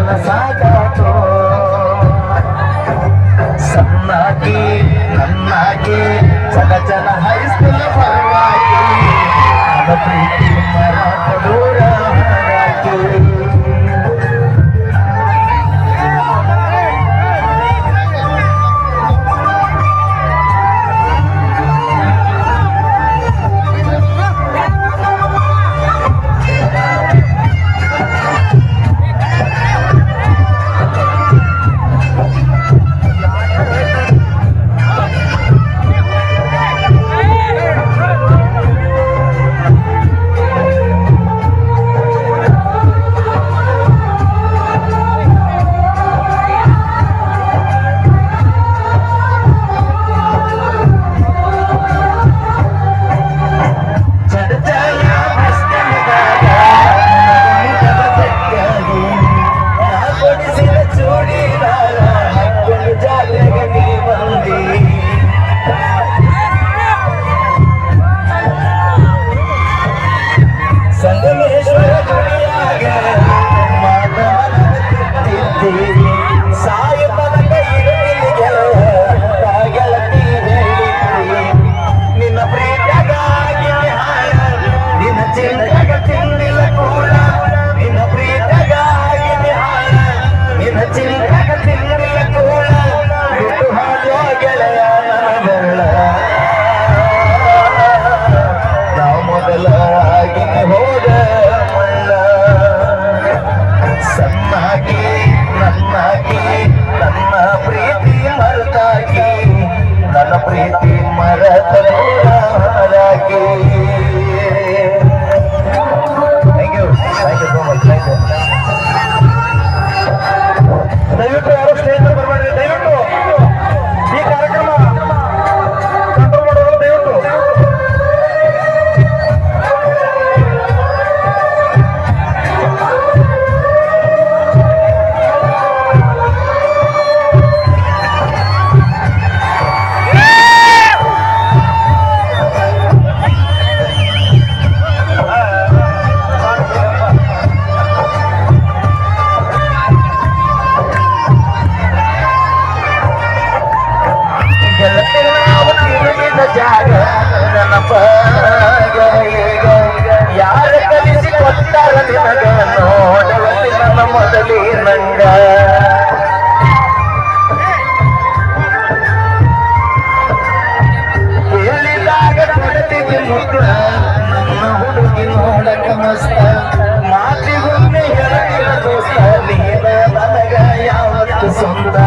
ನನಸಾಗಾತು ಸಣ್ಣಾಗಿ ನನ್ನಾಗಿ ಜನ ಹೈಸ್ಕೂಲ್ ಪರವಾಗಿ ನನ್ನ ಪ್ರೀತಿ ಮರಾಠ ದೂರ ಹಾರಾಗಿ ಪ್ರೀತಿ ಮರತ ಹಾರಾಗಿ ಥ್ಯಾಂಕ್ ಯು ಸೋ ಮಚ್ ದಯವಿಟ್ಟು ಯಾರು ಸ್ಟೇಜ್ ಬರಬೇಡ್ರಿ ದಯವಿಟ್ಟು ಈ ಕಾರ್ಯಕ್ರಮ ಕಂಟ್ರೋಲ್ ಮಾಡೋದು ದಯವಿಟ್ಟು ಯಾರ ಕಲಿಸಿ ಕೊಟ್ಟಾರ ನಿನಗ ನೋಡವಲ್ಲಿ ನನ್ನ ಮೊದಲೇ ನಂಗ ಹೇಳಿದಾಗ ಕೊಡತಿಗೆ ಮುಗ್ಗ ನನ್ನ ಹುಡುಗಿ ನೋಡಕ ಮಸ್ತ ಮಾತಿಗೊಮ್ಮೆ ಹೇಳಿದ ದೋಸ್ತ ನೀನ ನನಗ ಯಾವತ್ತು ಸ್ವಂತ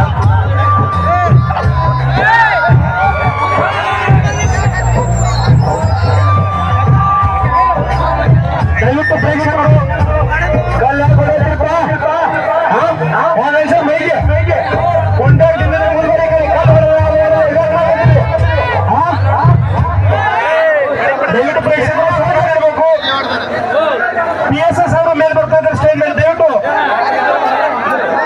ದಯವಿಟ್ಟು ಪ್ರೇಕ್ಷಕರು ದಯವಿಟ್ಟು ಪ್ರೇಕ್ಷಕರು PSS ಅವರು ಮೇಲೆ ಬರ್ತಾ ಇದ್ದಾರೆ ಸ್ಟೇಜ್ ಮೇಲೆ